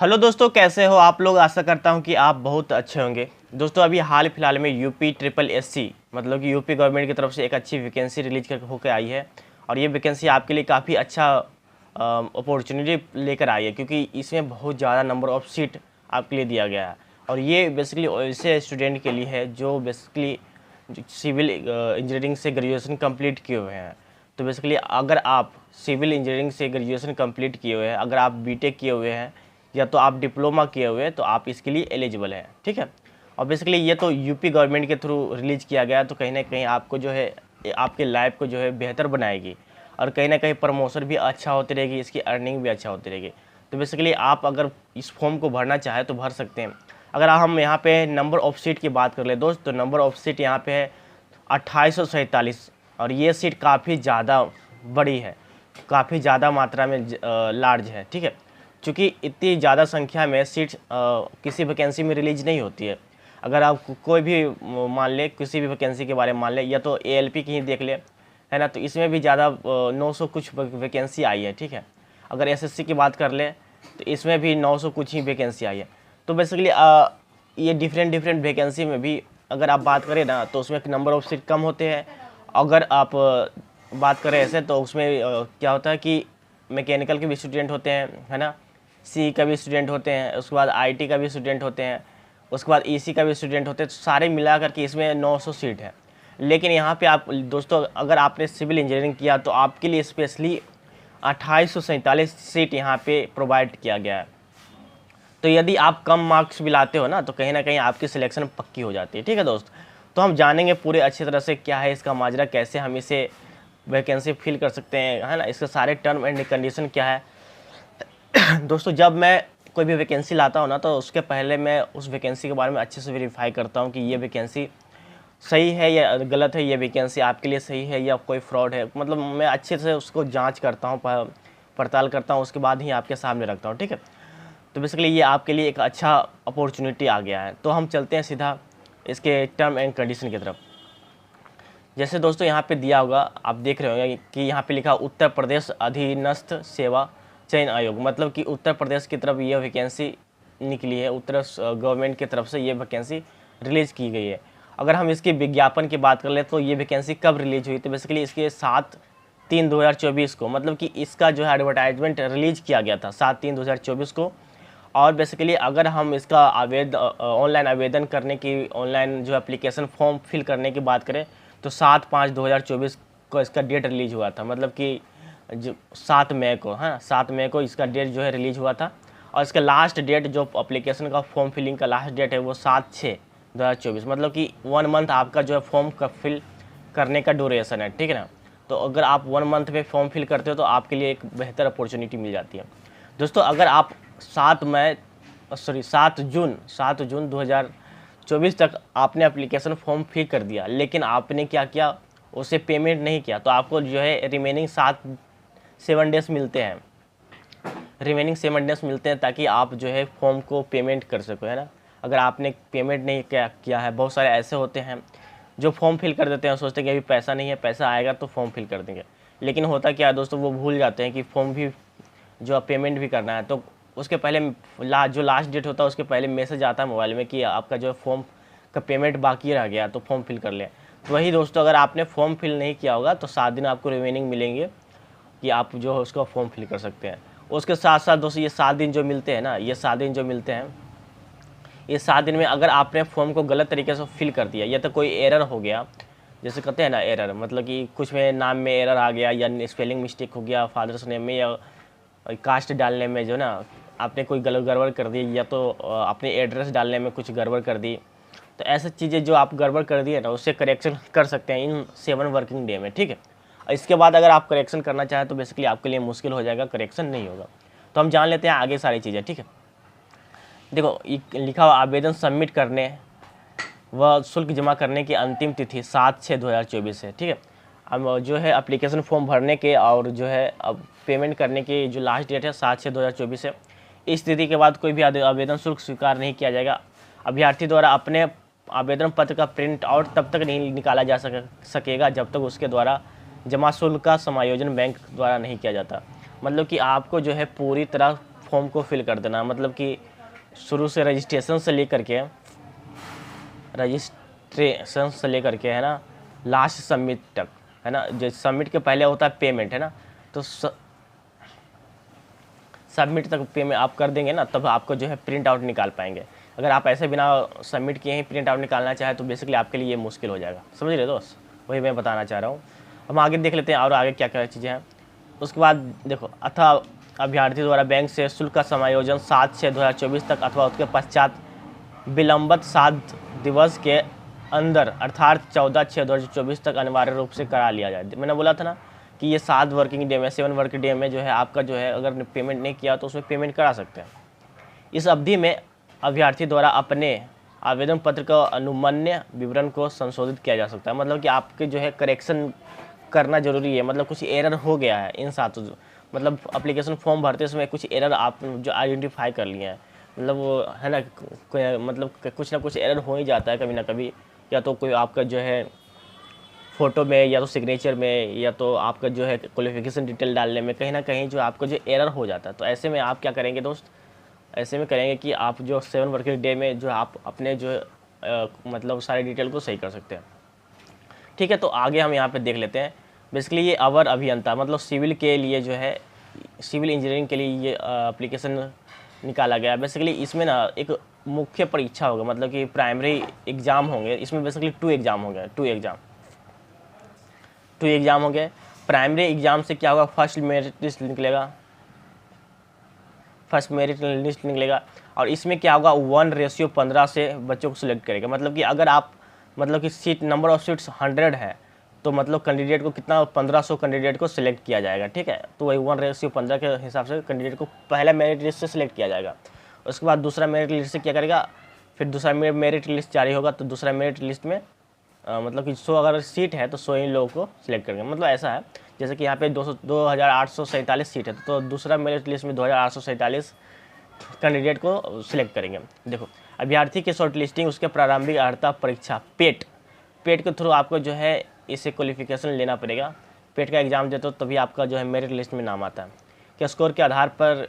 Hello दोस्तों, कैसे हो आप लोग। आशा करता हूं कि आप बहुत अच्छे होंगे। दोस्तों अभी हाल फिलहाल में यूपी ट्रिपल एससी मतलब कि यूपी गवर्नमेंट की तरफ से एक अच्छी वैकेंसी रिलीज कर होकर आई है और ये वैकेंसी आपके लिए काफ़ी अच्छा अपॉर्चुनिटी लेकर आई है, क्योंकि इसमें बहुत ज़्यादा नंबर ऑफ़ सीट आपके लिए दिया गया है। और ये बेसिकली ऐसे स्टूडेंट के लिए है जो बेसिकली सिविल इंजीनियरिंग से ग्रेजुएशन कंप्लीट किए हुए हैं। तो बेसिकली अगर आप सिविल इंजीनियरिंग से ग्रेजुएशन कंप्लीट किए हुए हैं, अगर आप बीटेक किए हुए हैं या तो आप डिप्लोमा किए हुए हैं, तो आप इसके लिए एलिजिबल हैं। ठीक है। और बेसिकली ये तो यूपी गवर्नमेंट के थ्रू रिलीज किया गया, तो कहीं ना कहीं आपको जो है आपके लाइफ को जो है बेहतर बनाएगी और कहीं ना कहीं प्रमोशन भी अच्छा होती रहेगी, इसकी अर्निंग भी अच्छा होती रहेगी। तो बेसिकली आप अगर इस फॉर्म को भरना चाहें तो भर सकते हैं। अगर हम यहाँ पे नंबर ऑफ सीट की बात कर ले दोस्त, तो नंबर ऑफ सीट यहाँ पे है 2847 और ये सीट काफ़ी ज़्यादा बड़ी है, काफ़ी ज़्यादा मात्रा में लार्ज है। ठीक है। चूँकि इतनी ज़्यादा संख्या में सीट्स किसी वैकेंसी में रिलीज नहीं होती है। अगर आप कोई भी मान ले, किसी भी वैकेंसी के बारे में मान ले, या तो एएलपी की ही देख ले, है ना, तो इसमें भी ज़्यादा 900 कुछ वैकेंसी आई है। ठीक है। अगर एसएससी की बात कर ले तो इसमें भी 900 कुछ ही वैकेंसी आई है। तो बेसिकली ये डिफरेंट वैकेंसी में भी अगर आप बात करें ना, तो उसमें नंबर ऑफ सीट कम होते हैं। अगर आप बात करें ऐसे, तो उसमें क्या होता है कि मैकेनिकल के भी स्टूडेंट होते हैं, है ना, सी का भी स्टूडेंट होते हैं, उसके बाद आईटी का भी स्टूडेंट होते हैं, उसके बाद ईसी का भी स्टूडेंट होते हैं। तो सारे मिला करके इसमें 900 सीट है। लेकिन यहाँ पे आप दोस्तों अगर आपने सिविल इंजीनियरिंग किया तो आपके लिए स्पेशली 2847 सीट यहाँ पे प्रोवाइड किया गया है। तो यदि आप कम मार्क्स भी लाते हो ना, तो कहीं ना कहीं आपकी सिलेक्शन पक्की हो जाती है। ठीक है दोस्त। तो हम जानेंगे पूरे अच्छी तरह से क्या है इसका माजरा, कैसे हम इसे वैकेंसी फिल कर सकते हैं, है ना, इसके सारे टर्म एंड कंडीशन क्या है। दोस्तों जब मैं कोई भी वैकेंसी लाता हूँ ना, तो उसके पहले मैं उस वैकेंसी के बारे में अच्छे से वेरीफाई करता हूँ कि ये वैकेंसी सही है या गलत है, ये वैकेंसी आपके लिए सही है या कोई फ्रॉड है। मतलब मैं अच्छे से उसको जांच करता हूँ, पड़ताल करता हूँ, उसके बाद ही आपके सामने रखता हूँ। ठीक है। तो बेसिकली ये आपके लिए एक अच्छा अपॉर्चुनिटी आ गया है। तो हम चलते हैं सीधा इसके टर्म एंड कंडीशन की तरफ। जैसे दोस्तों यहाँ पे दिया होगा, आप देख रहे होंगे कि यहाँ पे लिखा उत्तर प्रदेश अधीनस्थ सेवा चयन आयोग, मतलब कि उत्तर प्रदेश की तरफ ये वैकेंसी निकली है, उत्तर गवर्नमेंट की तरफ से ये वैकेंसी रिलीज़ की गई है। अगर हम इसके विज्ञापन की बात कर ले तो ये वैकेंसी कब रिलीज हुई, तो बेसिकली इसके 7/3/2024 को, मतलब कि इसका जो है एडवर्टाइजमेंट रिलीज किया गया था 7/3/2024 को। और बेसिकली अगर हम इसका ऑनलाइन आवेदन करने की, ऑनलाइन जो एप्लीकेशन फॉर्म फिल करने की बात करें, तो 7/5/2024 को इसका डेट रिलीज हुआ था। मतलब कि जो 7 मई को, हाँ 7 मई को इसका डेट जो है रिलीज हुआ था। और इसका लास्ट डेट जो एप्लीकेशन का फॉर्म फिलिंग का लास्ट डेट है वो 7/6/2024, मतलब कि 1 मंथ आपका जो है फॉर्म का फिल करने का ड्यूरेशन है। ठीक है ना। तो अगर आप 1 मंथ में फॉर्म फिल करते हो तो आपके लिए एक बेहतर अपॉर्चुनिटी मिल जाती है। दोस्तों अगर आप 7 जून 2024 तक आपने एप्लीकेशन फॉर्म फिल कर दिया, लेकिन आपने क्या किया, उसे पेमेंट नहीं किया, तो आपको जो है रिमेनिंग 7 डेज़ मिलते हैं, ताकि आप जो है फॉर्म को पेमेंट कर सको, है ना। अगर आपने पेमेंट नहीं किया है, बहुत सारे ऐसे होते हैं जो फॉर्म फिल कर देते हैं, सोचते हैं कि अभी पैसा नहीं है, पैसा आएगा तो फॉर्म फिल कर देंगे। लेकिन होता क्या है दोस्तों, वो भूल जाते हैं कि फॉर्म भी जो पेमेंट भी करना है। तो उसके पहले जो लास्ट डेट होता है उसके पहले मैसेज आता है मोबाइल में कि आपका जो फॉर्म का पेमेंट बाकी रह गया, तो फॉर्म फिल कर लें। तो वही दोस्तों, अगर आपने फॉर्म फिल नहीं किया होगा तो 7 दिन आपको रिमेनिंग मिलेंगे कि आप जो है उसका फॉर्म फिल कर सकते हैं। उसके साथ साथ दोस्तों ये 7 दिन जो मिलते हैं ना, ये 7 दिन जो मिलते हैं, ये 7 दिन में अगर आपने फॉर्म को गलत तरीके से फिल कर दिया या तो कोई एरर हो गया, जैसे कहते हैं ना एरर, मतलब कि कुछ में नाम में एरर आ गया या स्पेलिंग मिस्टेक हो गया फादर्स नेम में, या कास्ट डालने में जो ना आपने कोई गड़बड़ कर दी, या तो अपने एड्रेस डालने में कुछ गड़बड़ कर दी, तो ऐसी चीज़ें जो आप गड़बड़ कर दिए ना, उससे करेक्शन कर सकते हैं इन 7 वर्किंग डे में। ठीक है। इसके बाद अगर आप करेक्शन करना चाहें तो बेसिकली आपके लिए मुश्किल हो जाएगा, करेक्शन नहीं होगा। तो हम जान लेते हैं आगे सारी चीज़ें। ठीक है। देखो लिखा हुआ आवेदन सबमिट करने व शुल्क जमा करने की अंतिम तिथि 7/6/2024 है। ठीक है। अब जो है एप्लीकेशन फॉर्म भरने के और जो है अब पेमेंट करने की जो लास्ट डेट है 7/6/2024 है। इस तिथि के बाद कोई भी आवेदन शुल्क स्वीकार नहीं किया जाएगा। अभ्यर्थी द्वारा अपने आवेदन पत्र का प्रिंट आउट तब तक नहीं निकाला जा सकेगा जब तक उसके द्वारा जमा शुल्क का समायोजन बैंक द्वारा नहीं किया जाता। मतलब कि आपको जो है पूरी तरह फॉर्म को फिल कर देना, मतलब कि शुरू से रजिस्ट्रेशन से लेकर के है ना लास्ट सबमिट तक, है ना। जो सबमिट के पहले होता है पेमेंट, है ना, तो सबमिट तक पेमेंट आप कर देंगे ना, तब आपको जो है प्रिंट आउट निकाल पाएंगे। अगर आप ऐसे बिना सबमिट किए ही प्रिंट आउट निकालना चाहे तो बेसिकली आपके लिए ये मुश्किल हो जाएगा, समझ रहे दोस्त, वही मैं बताना चाह रहा हूँ। हम आगे देख लेते हैं और आगे क्या क्या चीज़ें हैं। उसके बाद देखो, अथवा अभ्यर्थी द्वारा बैंक से शुल्क का समायोजन 7/6/2024 तक अथवा उसके पश्चात विलंबित 7 दिवस के अंदर अर्थात 14/6/2024 तक अनिवार्य रूप से करा लिया जाए। मैंने बोला था ना कि ये 7 वर्किंग डे में, 7 वर्किंग डे में जो है आपका जो है अगर पेमेंट नहीं किया तो उसमें पेमेंट करा सकते हैं। इस अवधि में अभ्यर्थी द्वारा अपने आवेदन पत्र का अनुमान्य विवरण को संशोधित किया जा सकता है, मतलब कि आपके जो है करेक्शन करना जरूरी है। मतलब कुछ एरर हो गया है इन 7, मतलब एप्लीकेशन फॉर्म भरते समय कुछ एरर आप जो आइडेंटिफाई कर लिए हैं, मतलब वो है ना, मतलब कुछ ना कुछ एरर हो ही जाता है कभी ना कभी, या तो कोई आपका जो है फ़ोटो में, या तो सिग्नेचर में, या तो आपका जो है क्वालिफिकेशन डिटेल डालने में कहीं ना कहीं जो आपका जो एरर हो जाता है। तो ऐसे में आप क्या करेंगे दोस्त, ऐसे में करेंगे कि आप जो 7 वर्किंग डे में जो आप अपने जो मतलब सारे डिटेल को सही कर सकते हैं। ठीक है, तो आगे हम यहाँ पे देख लेते हैं। बेसिकली ये अवर अभियंता, मतलब सिविल के लिए जो है, सिविल इंजीनियरिंग के लिए ये एप्लीकेशन निकाला गया। बेसिकली इसमें ना एक मुख्य परीक्षा होगा, मतलब कि प्राइमरी एग्ज़ाम होंगे। इसमें बेसिकली 2 एग्ज़ाम होंगे, 2 एग्ज़ाम होंगे। प्राइमरी एग्ज़ाम से क्या होगा, फर्स्ट मेरिट लिस्ट निकलेगा, और इसमें क्या होगा 1:15 से बच्चों को सिलेक्ट करेगा। मतलब कि अगर आप, मतलब कि सीट नंबर ऑफ सीट्स 100 है, तो मतलब कैंडिडेट को कितना 1500 कैंडिडेट को सिलेक्ट किया जाएगा। ठीक है, तो वही 1:15 के हिसाब से कैंडिडेट को पहला मेरिट लिस्ट से सिलेक्ट किया जाएगा। उसके बाद दूसरा मेरिट लिस्ट से क्या करेगा, फिर दूसरा मेरिट लिस्ट जारी होगा, तो दूसरा मेरिट लिस्ट में मतलब कि 100 अगर सीट है तो 100 ही लोगों को सिलेक्ट करेंगे। मतलब ऐसा है, जैसे कि यहाँ पे 2847 सीट है, तो दूसरा मेरिट लिस्ट में 2847 कैंडिडेट को सिलेक्ट करेंगे। देखो, अभ्यर्थी की शॉर्ट लिस्टिंग, उसके प्रारंभिक अर्हता परीक्षा पेट के थ्रू आपको जो है इसे क्वालिफिकेशन लेना पड़ेगा। पेट का एग्ज़ाम देते हो तभी आपका जो है मेरिट लिस्ट में नाम आता है, कि स्कोर के आधार पर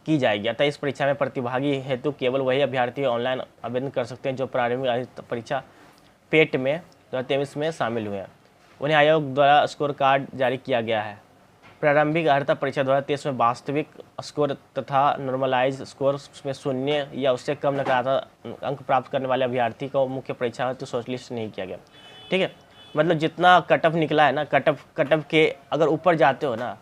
की जाएगी। अतः इस परीक्षा में प्रतिभागी हेतु केवल वही अभ्यर्थी ऑनलाइन आवेदन कर सकते हैं जो प्रारंभिक परीक्षा पेट में 2023 में शामिल हुए हैं। उन्हें आयोग द्वारा स्कोर कार्ड जारी किया गया है। प्रारंभिक अर्हता परीक्षा 2023 में वास्तविक स्कोर तथा नॉर्मलाइज स्कोर में 0 या उससे कम नकारात्मक अंक प्राप्त करने वाले अभ्यर्थी को मुख्य परीक्षा तो शॉर्ट लिस्ट नहीं किया गया। ठीक है, मतलब जितना कट ऑफ निकला है ना, कट ऑफ के अगर ऊपर जाते हो ना,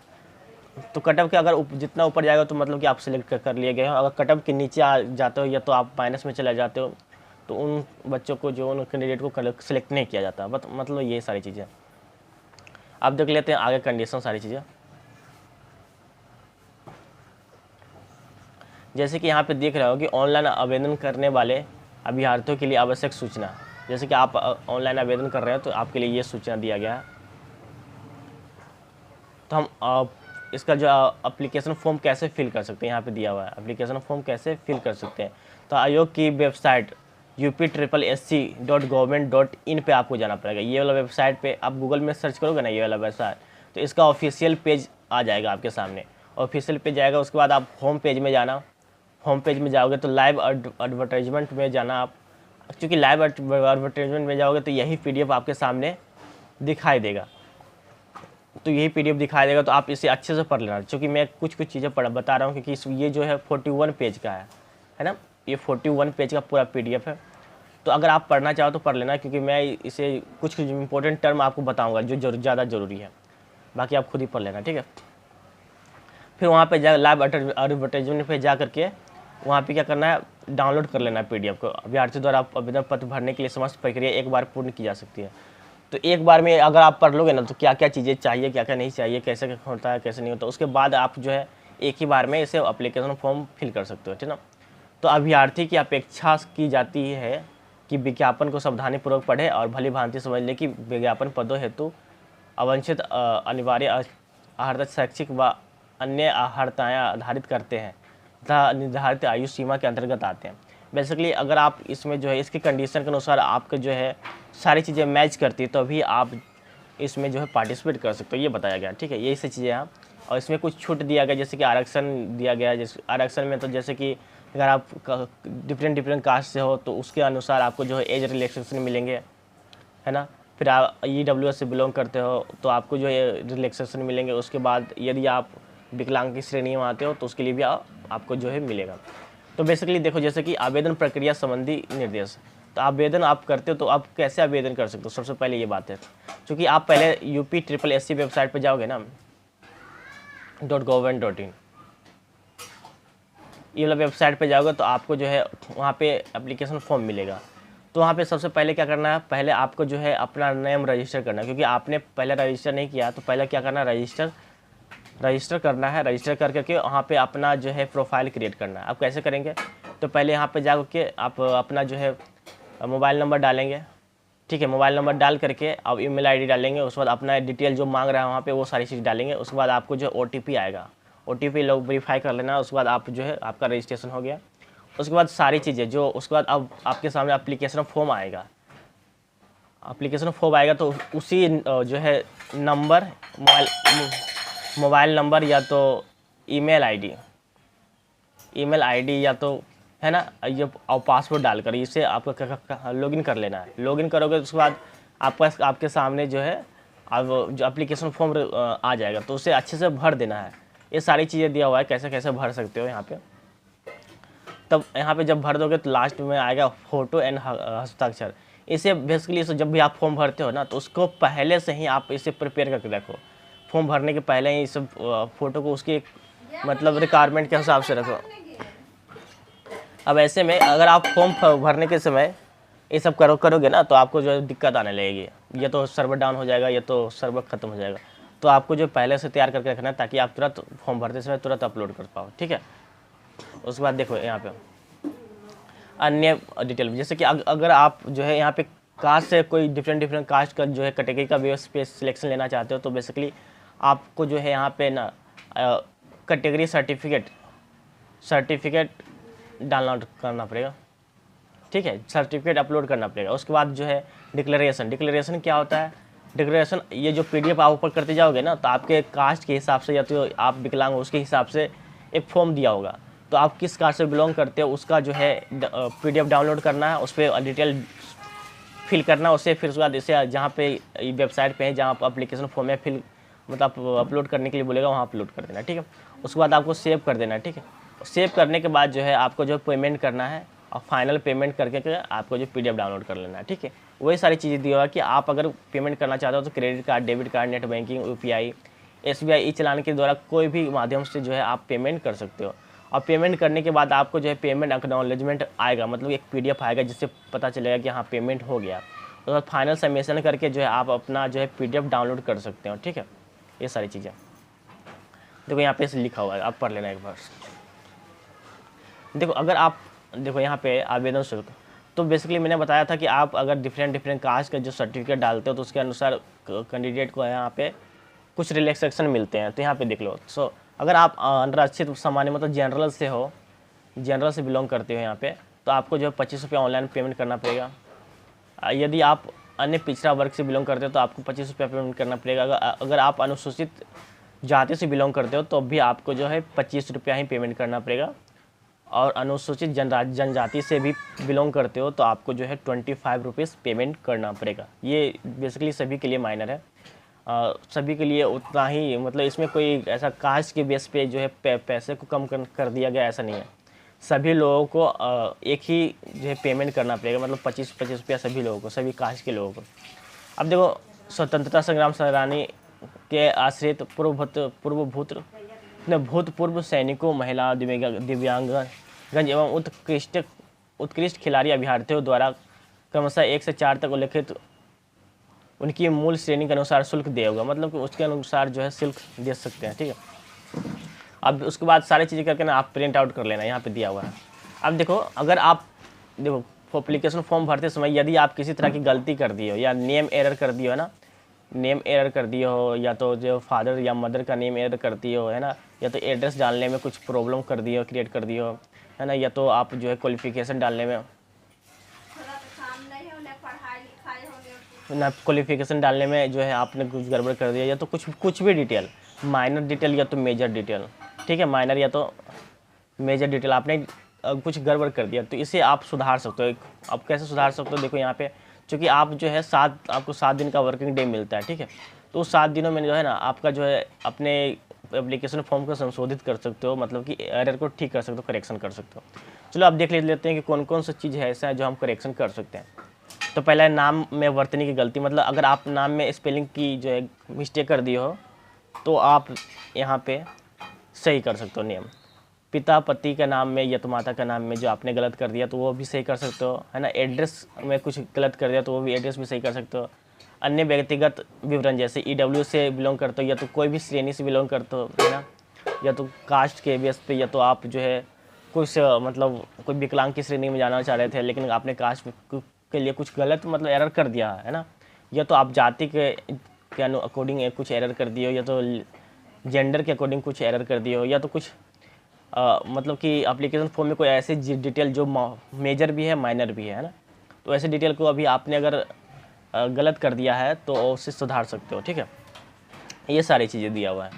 तो कट ऑफ के अगर जितना ऊपर जाएगा तो मतलब कि आप सिलेक्ट कर लिए गए हो। अगर कट ऑफ के नीचे आ जाते हो या तो आप माइनस में चले जाते हो, तो उन बच्चों को, जो उन कैंडिडेट को सिलेक्ट नहीं किया जाता। मतलब ये सारी चीज़ें आप देख लेते हैं आगे कंडीशन, सारी चीज़ें जैसे कि यहाँ पे देख रहे हो कि ऑनलाइन आवेदन करने वाले अभ्यर्थियों के लिए आवश्यक सूचना। जैसे कि आप ऑनलाइन आवेदन कर रहे हैं तो आपके लिए ये सूचना दिया गया है। तो हम इसका जो एप्लीकेशन फॉर्म कैसे फिल कर सकते हैं, यहाँ पे दिया हुआ है एप्लीकेशन फॉर्म कैसे फिल कर सकते हैं। तो आयोग की वेबसाइट UP/SC.government.in पे आपको जाना पड़ेगा। ये वाला वेबसाइट पे आप गूगल में सर्च करोगे ना, ये वाला वेबसाइट, तो इसका ऑफिशियल पेज आ जाएगा आपके सामने। ऑफिशियल पेज जाएगा, उसके बाद आप होम पेज में जाना। होम पेज में जाओगे तो लाइव एडवर्टाइजमेंट में जाना आप, क्योंकि लाइव एडवर्टाइजमेंट में जाओगे तो यही PDF आपके सामने दिखाई देगा। तो यही PDF दिखाई देगा, तो आप इसे अच्छे से पढ़ लेना, क्योंकि मैं कुछ चीज़ें बता रहा हूँ, क्योंकि ये जो है 41 पेज का है ना, ये 41 पेज का पूरा PDF है। तो अगर आप पढ़ना चाहो तो पढ़ लेना, क्योंकि मैं इसे कुछ इंपॉर्टेंट टर्म आपको बताऊँगा जो ज़्यादा ज़रूरी है, बाकी आप खुद ही पढ़ लेना। ठीक है, फिर वहाँ पे जा लाइव एडवर्टाइजमेंट पे जा करके वहाँ पे क्या करना है, डाउनलोड कर लेना है PDF को। अभ्यर्थी द्वारा आवेदन पत्र भरने के लिए समस्त प्रक्रिया एक बार पूर्ण की जा सकती है। तो एक बार में अगर आप पढ़ लोगे ना, तो क्या क्या चीज़ें चाहिए, क्या क्या नहीं चाहिए, कैसे होता है, कैसे नहीं होता, उसके बाद आप जो है एक ही बार में इसे एप्लीकेशन फॉर्म फिल कर सकते हो। ठीक ना। तो अभ्यर्थी की अपेक्षा की जाती है कि विज्ञापन को सावधानीपूर्वक पढ़े और भली भांति समझ ले कि विज्ञापन पदों हेतु अवांछित अनिवार्य अर्हता शैक्षिक व अन्य अर्हताएँ आधारित करते हैं तथा निर्धारित आयु सीमा के अंतर्गत आते हैं। बेसिकली अगर आप इसमें जो है इसके कंडीशन के अनुसार आपके जो है सारी चीज़ें मैच करती है, तो अभी आप इसमें जो है पार्टिसिपेट कर सकते हो, ये बताया गया। ठीक है, यही सब चीज़ें हैं। और इसमें कुछ छूट दिया गया, जैसे कि आरक्षण दिया गया है। जैसे आरक्षण में तो जैसे कि अगर आप डिफरेंट कास्ट से हो तो उसके अनुसार आपको जो है एज रिलैक्सेशन मिलेंगे, है ना। फिर आप EWS से बिलोंग करते हो तो आपको जो है रिलैक्सेशन मिलेंगे। उसके बाद यदि आप विकलांग की श्रेणी में आते हो तो उसके लिए भी आपको जो है मिलेगा। तो बेसिकली देखो, जैसे कि आवेदन प्रक्रिया संबंधी निर्देश, तो आवेदन आप करते हो तो आप कैसे आवेदन कर सकते हो। सबसे पहले ये बात है, क्योंकि आप पहले UP SSC वेबसाइट पर जाओगे ना, .gov.in, ये वाला वेबसाइट पे जाओगे तो आपको जो है वहाँ पे एप्लीकेशन फॉर्म मिलेगा। तो वहाँ पे सबसे पहले क्या करना है, पहले आपको जो है अपना नेम रजिस्टर करना है, क्योंकि आपने पहले रजिस्टर नहीं किया। तो पहले क्या करना है, रजिस्टर करना है। रजिस्टर करके वहाँ पे अपना जो है प्रोफाइल क्रिएट करना है। आप कैसे करेंगे, तो पहले यहाँ पे जा के आप अपना जो है मोबाइल नंबर डालेंगे, ठीक है। मोबाइल नंबर डाल करके आप email ID डालेंगे। उसके बाद अपना डिटेल जो मांग रहा है वहाँ पे वो सारी चीज़ डालेंगे। उसके बाद आपको जो OTP आएगा, OTP लोग वेरीफाई कर लेना। उसके बाद आप जो है आपका रजिस्ट्रेशन हो गया। उसके बाद सारी चीज़ें जो, उसके बाद अब आपके सामने एप्लीकेशन फॉर्म आएगा। तो उसी जो है नंबर, मोबाइल नंबर या तो ईमेल आईडी या तो, है ना, ये और पासवर्ड डालकर इसे आपका लॉगिन कर लेना है। लॉगिन करोगे तो उसके बाद आपके सामने जो है अब जो एप्लीकेशन फॉर्म आ जाएगा, तो उसे अच्छे से भर देना है। ये सारी चीज़ें दिया हुआ है कैसे कैसे भर सकते हो यहाँ पे। तब यहाँ पे जब भर दोगे तो लास्ट में आएगा फ़ोटो एंड हस्ताक्षर। इसे बेसिकली जब भी आप फॉर्म भरते हो ना, तो उसको पहले से ही आप इसे प्रिपेयर करके रखो। फॉर्म भरने के पहले ही सब फ़ोटो को उसकी मतलब रिक्वायरमेंट के हिसाब से रखो। अब ऐसे में अगर आप फॉर्म भरने के समय ये सब करोगे ना, तो आपको जो है दिक्कत आने लगेगी। ये तो सर्वर डाउन हो जाएगा, ये तो सर्वर ख़त्म हो जाएगा। तो आपको जो पहले से तैयार करके रखना है, ताकि आप तुरंत फॉर्म भरते समय तुरंत अपलोड कर पाओ, ठीक है। उसके बाद देखो यहाँ पे अन्य डिटेल, जैसे कि अगर आप जो है यहाँ पे कास्ट से कोई डिफरेंट कास्ट का जो है कैटेगरी का बेस पे सिलेक्शन लेना चाहते हो, तो बेसिकली आपको जो है यहाँ पे ना कैटेगरी सर्टिफिकेट डाउनलोड करना पड़ेगा, ठीक है। सर्टिफिकेट अपलोड करना पड़ेगा। उसके बाद जो है डिक्लेरेशन क्या होता है। डिक्लेरेशन ये जो PDF आप ऊपर करते जाओगे ना, तो आपके कास्ट के हिसाब से या तो आप विकलांग हो उसके हिसाब से एक फॉर्म दिया होगा। तो आप किस कास्ट से बिलोंग करते हो उसका जो है PDF डाउनलोड करना है, उस पर डिटेल फिल करना उसे। फिर उसके बाद इसे जहाँ पे वेबसाइट पे है जहाँ आप एप्लीकेशन फॉर्म में मतलब अपलोड करने के लिए बोलेगा वहाँ अपलोड कर देना, ठीक है। उसके बाद आपको सेव कर देना, ठीक है। सेव करने के बाद जो है आपको जो पेमेंट करना है और फाइनल पेमेंट करके आपको जो PDF डाउनलोड कर लेना है, ठीक है। वही सारी चीज़ें दी हुआ कि आप अगर पेमेंट करना चाहते हो तो credit card, debit card, net banking, UPI, SBI ई चलान के द्वारा कोई भी माध्यम से जो है आप पेमेंट कर सकते हो। और पेमेंट करने के बाद आपको जो है पेमेंट एक्नॉलेजमेंट आएगा, मतलब एक PDF आएगा जिससे पता चलेगा कि हाँ पेमेंट हो गया। तो बाद फाइनल सबमिशन करके जो है आप अपना जो है PDF डाउनलोड कर सकते हो, ठीक है। ये सारी चीज़ें देखो यहाँ पे लिखा हुआ है, आप पढ़ लेना एक बार। देखो अगर आप देखो यहाँ पे आवेदन शुल्क, तो बेसिकली मैंने बताया था कि आप अगर डिफरेंट कास्ट का जो सर्टिफिकेट डालते हो तो उसके अनुसार कैंडिडेट को यहाँ पे कुछ रिलैक्सेशन मिलते हैं। तो यहाँ पे देख लो। सो अगर आप अनारक्षित सामान्य मतलब जनरल से बिलोंग करते हो यहाँ पे, तो आपको जो है 25 रुपये ऑनलाइन पेमेंट करना पड़ेगा। यदि आप अन्य पिछड़ा वर्ग से बिलोंग करते हो तो आपको 25 रुपये पेमेंट करना पड़ेगा। अगर आप अनुसूचित जाति से बिलोंग करते हो तो भी आपको जो है 25 रुपया ही पेमेंट करना पड़ेगा। और अनुसूचित जनजाति से भी बिलोंग करते हो तो आपको जो है 25 रुपीज़ पेमेंट करना पड़ेगा। ये बेसिकली सभी के लिए माइनर है, सभी के लिए उतना ही, मतलब इसमें कोई ऐसा कास्ट के बेस पे जो है पैसे को कम कर दिया गया, ऐसा नहीं है। सभी लोगों को एक ही जो है पेमेंट करना पड़ेगा, मतलब 25 रुपया सभी लोगों को, सभी कास्ट के लोगों को। अब देखो स्वतंत्रता संग्राम सेनानी के आश्रित भूतपूर्व सैनिकों, महिला, दिव्यांगजन एवं उत्कृष्ट खिलाड़ी अभ्यर्थियों द्वारा क्रमशः 1 से 4 तक उल्लिखित उनकी मूल श्रेणी के अनुसार शुल्क दिया होगा, मतलब कि उसके अनुसार जो है शुल्क दे सकते हैं, ठीक है। अब उसके बाद सारी चीज़ें करके ना आप प्रिंट आउट कर लेना, यहाँ पे दिया हुआ है। अब देखो अगर आप देखो एप्लीकेशन फॉर्म भरते समय यदि आप किसी तरह की गलती कर दी हो या नेम एरर कर दी हो ना, नेम एरर कर दी हो, या तो जो फादर या मदर का नेम एरर करती हो, है ना, या तो एड्रेस डालने में कुछ प्रॉब्लम कर दी हो, क्रिएट कर दी हो, है ना, या तो आप जो है क्वालिफिकेशन डालने में ना, क्वालिफिकेशन डालने में जो है आपने कुछ गड़बड़ कर दिया, या तो कुछ भी डिटेल माइनर डिटेल या तो मेजर डिटेल, ठीक है, माइनर या तो मेजर डिटेल आपने कुछ गड़बड़ कर दिया, तो इसे आप सुधार सकते हो। आप कैसे सुधार सकते हो, देखो यहाँ पे चूँकि आप जो है आपको 7 दिन का वर्किंग डे मिलता है, ठीक है, तो उस 7 दिनों में जो है ना आपका जो है अपने एप्लीकेशन फॉर्म को संशोधित कर सकते हो, मतलब कि एरर को ठीक कर सकते हो, करेक्शन कर सकते हो। चलो आप देख लेते हैं कि कौन कौन सा चीज़ है ऐसा है जो हम करेक्शन कर सकते हैं। तो पहला है नाम में वर्तनी की गलती, मतलब अगर आप नाम में स्पेलिंग की जो है मिस्टेक कर दी हो तो आप यहाँ पे सही कर सकते हो नियम। पिता पति का नाम में या तो माता का नाम में जो आपने गलत कर दिया तो वो भी सही कर सकते हो, है ना। एड्रेस में कुछ गलत कर दिया तो वो भी एड्रेस भी सही कर सकते हो। अन्य व्यक्तिगत विवरण जैसे ईडब्ल्यू से बिलोंग करते हो या तो कोई भी श्रेणी से बिलोंग करते हो, है ना, या तो कास्ट के बेस पे, या तो आप जो है कुछ मतलब कोई विकलांग की श्रेणी में जाना चाह रहे थे लेकिन आपने कास्ट के लिए कुछ गलत मतलब एरर कर दिया है ना, या तो आप जाति के अकॉर्डिंग कुछ एरर कर दिए हो, या तो जेंडर के अकॉर्डिंग कुछ एरर कर दिए हो, या तो कुछ मतलब कि एप्लीकेशन फॉर्म में कोई ऐसी डिटेल जो मेजर भी है माइनर भी है ना, तो ऐसे डिटेल को अभी आपने अगर गलत कर दिया है तो उसे सुधार सकते हो, ठीक है। ये सारी चीज़ें दिया हुआ है।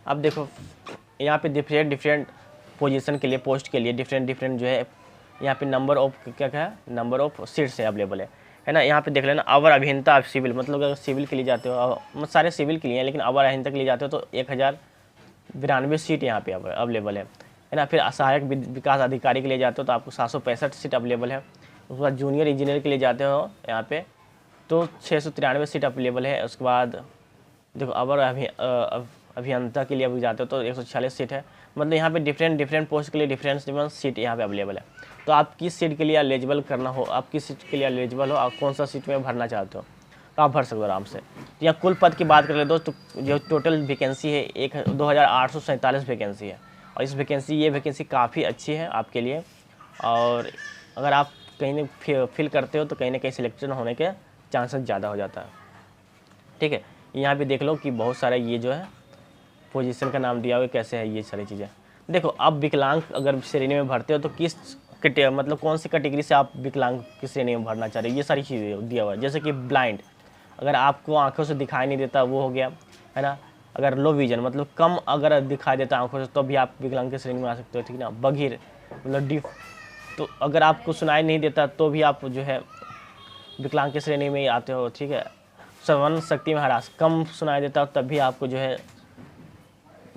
अब देखो यहाँ पे डिफरेंट पोजीशन के लिए, पोस्ट के लिए डिफरेंट जो है यहाँ पे नंबर ऑफ क्या है, नंबर ऑफ सीट्स है अवेलेबल है ना। यहाँ पे देख लेना अवर अभियंता आप सिविल, मतलब अगर सिविल के लिए जाते हो, सारे सिविल के लिए हैं लेकिन अवर अभियंता के लिए जाते हो तो 1092 सीट यहाँ पे अवेलेबल है ना। फिर सहायक विकास अधिकारी के लिए जाते हो तो आपको 765 सीट अवेलेबल है। उसके बाद जूनियर इंजीनियर के लिए जाते हो यहाँ पे तो 693 सीट अवेलेबल है। उसके बाद देखो अवर अभियंता के लिए अभी जाते हो तो 146 सीट है। मतलब यहाँ पे डिफरेंट पोस्ट के लिए डिफरेंट सीट यहाँ पे अवेलेबल है। तो आप किस सीट के लिए एलिजिबल करना हो, आप किस सीट के लिए एलिजिबल हो, आप कौन सा सीट में भरना चाहते हो तो आप भर सकते हो आराम से। तो यहाँ कुल पद की बात कर ले दोस्तों, जो टोटल वैकेंसी है 2847 वैकेंसी है। और इस ये वैकेंसी काफ़ी अच्छी है आपके लिए, और अगर आप कहीं ना फिल करते हो तो कहीं ना कहीं सिलेक्शन होने के चांसेस ज़्यादा हो जाता है, ठीक है। यहाँ पे देख लो कि बहुत सारा ये जो है पोजीशन का नाम दिया हुआ कैसे है ये सारी चीज़ें। देखो अब विकलांग अगर श्रेणी में भरते हो तो किस मतलब कौन सी कैटेगरी से आप विकलांग की श्रेणी में भरना चाह रहे हो, ये सारी चीज़ें दिया हुआ है। जैसे कि ब्लाइंड, अगर आपको आंखों से दिखाई नहीं देता वो हो गया, है ना। अगर लो विजन मतलब कम अगर दिखाई देता आंखों से तो भी आप विकलांग की श्रेणी में आ सकते हो, ठीक ना। बधिर मतलब डिफ, तो अगर आपको सुनाई नहीं देता तो भी आप जो है विकलांग की श्रेणी में ही आते हो, ठीक है। श्रवण शक्ति में ह्रास, कम सुनाई देता हो तब भी आपको जो है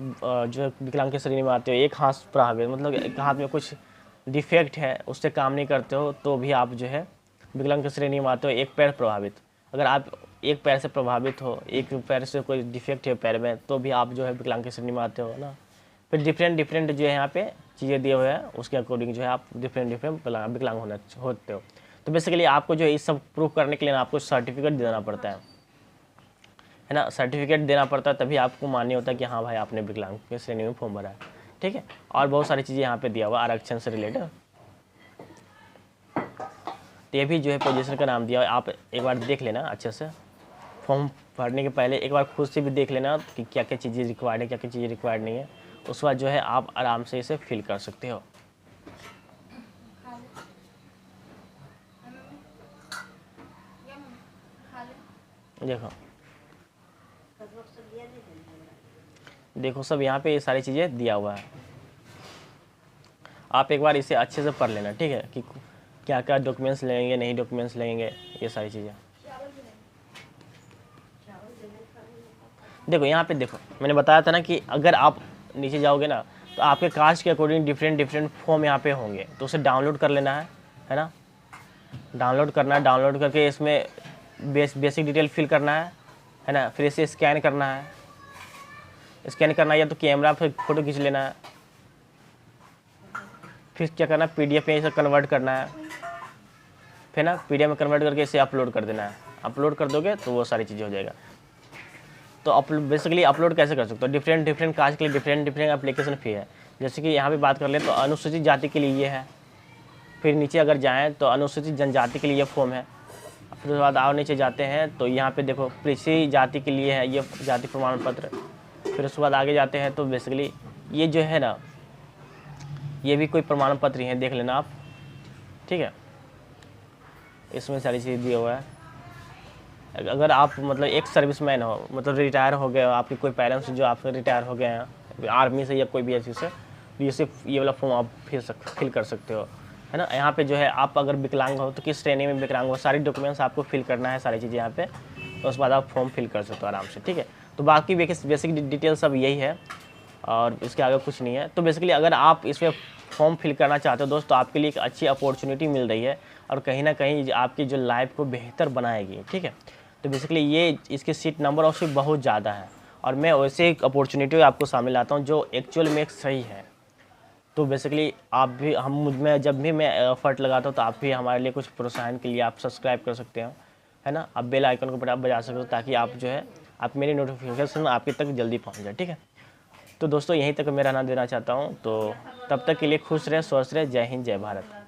विकलांग की श्रेणी में आते हो। एक हाथ प्रभावित मतलब एक हाथ में कुछ डिफेक्ट है उससे काम नहीं करते हो तो भी आप जो है विकलांग की श्रेणी में आते हो। एक पैर प्रभावित, अगर आप एक पैर से प्रभावित हो, एक पैर से कोई डिफेक्ट है पैर में तो भी आप जो है विकलांग की श्रेणी में आते हो ना। फिर डिफरेंट जो है यहाँ पे चीज़ें दिए हुए हैं उसके अकॉर्डिंग जो है आप डिफरेंट विकलांग होते हो। तो बेसिकली आपको जो है इस सब प्रूव करने के लिए आपको सर्टिफिकेट देना पड़ता है ना। सर्टिफिकेट देना पड़ता है तभी आपको मान्य होता है कि हाँ भाई आपने विकलांग की श्रेणी में फॉर्म भरा है, ठीक है। और बहुत सारी चीज़ें यहाँ पे दिया हुआ आरक्षण से रिलेटेड, तो ये भी जो है पोजीशन का नाम दिया हुआ। आप एक बार देख लेना अच्छे से, फॉर्म भरने के पहले एक बार खुद से भी देख लेना कि क्या क्या चीज़ें रिक्वायर्ड है, क्या क्या चीज़ें रिक्वायर्ड नहीं है। उसके बाद जो है आप आराम से इसे फिल कर सकते हो। देखो सब यहाँ पे ये सारी चीज़ें दिया हुआ है, आप एक बार इसे अच्छे से पढ़ लेना, ठीक है, कि क्या क्या डॉक्यूमेंट्स लगेंगे, नहीं डॉक्यूमेंट्स लगेंगे, ये सारी चीज़ें। देखो यहाँ पे देखो मैंने बताया था ना कि अगर आप नीचे जाओगे ना तो आपके कास्ट के अकॉर्डिंग डिफरेंट फॉर्म यहाँ पे होंगे, तो उसे डाउनलोड कर लेना है ना। डाउनलोड करना है, डाउनलोड करके इसमें बेसिक डिटेल फिल करना है ना। फिर इसे स्कैन करना है, स्कैन करना है या तो कैमरा फिर फ़ोटो खींच लेना है। फिर क्या करना है PDF में इसे कन्वर्ट करना है, फिर ना PDF में कन्वर्ट करके इसे अपलोड कर देना है। अपलोड कर दोगे तो वो सारी चीज़ें हो जाएगा। तो बेसिकली अपलोड कैसे कर सकते हो, डिफरेंट कास्ट के लिए डिफरेंट एप्लीकेशन फ़ी है। जैसे कि यहाँ पे बात कर ले तो अनुसूचित जाति के लिए ये है, फिर नीचे अगर जाएँ तो अनुसूचित जनजाति के लिए ये फॉर्म है। फिर उसके बाद और नीचे जाते हैं तो यहाँ पे देखो कृषि जाति के लिए है ये जाति प्रमाण पत्र। फिर उसके बाद आगे जाते हैं तो बेसिकली ये जो है ना ये भी कोई प्रमाण पत्र ही है, देख लेना आप, ठीक है। इसमें सारी चीज़ दिया हुआ है। अगर आप मतलब एक सर्विसमैन हो, मतलब रिटायर हो गए हो, आपके कोई पेरेंट्स जो आपके रिटायर हो गए हैं आर्मी से या कोई भी ऐसी से, तो ये सिर्फ ये वाला फॉर्म आप फिल कर सकते हो, है ना। यहाँ पे जो है आप अगर विकलांग हो तो किस श्रेणी में विकलांग हो, सारी डॉक्यूमेंट्स आपको फिल करना है, सारी चीज़ें यहाँ पे, तो उसके बाद आप फॉर्म फिल कर सकते हो आराम से, ठीक है। तो बाकी बेसिक डिटेल सब यही है और इसके आगे कुछ नहीं है। तो बेसिकली अगर आप इसमें फॉर्म फिल करना चाहते हो दोस्त, तो आपके लिए एक अच्छी अपॉर्चुनिटी मिल रही है और कहीं ना कहीं आपकी जो लाइफ को बेहतर बनाएगी, ठीक है। तो बेसिकली ये इसके सीट नंबर ऑफ सीट बहुत ज़्यादा है और मैं वैसे एक अपॉर्चुनिटी आपको सामने लाता हूँ जो एक्चुअल में एक सही है। तो बेसिकली आप भी हम मुझ में जब भी मैं एफर्ट लगाता हूँ तो आप भी हमारे लिए कुछ प्रोत्साहन के लिए आप सब्सक्राइब कर सकते हो, है ना। आप बेल आइकन को आप बजा सकते हो ताकि आप जो है आप मेरी नोटिफिकेशन आपके तक जल्दी पहुँच जाए, ठीक है। तो दोस्तों यहीं तक मैं रहना देना चाहता हूँ। तो तब तक के लिए खुश रहे, स्वस्थ रहे। जय हिंद, जय भारत।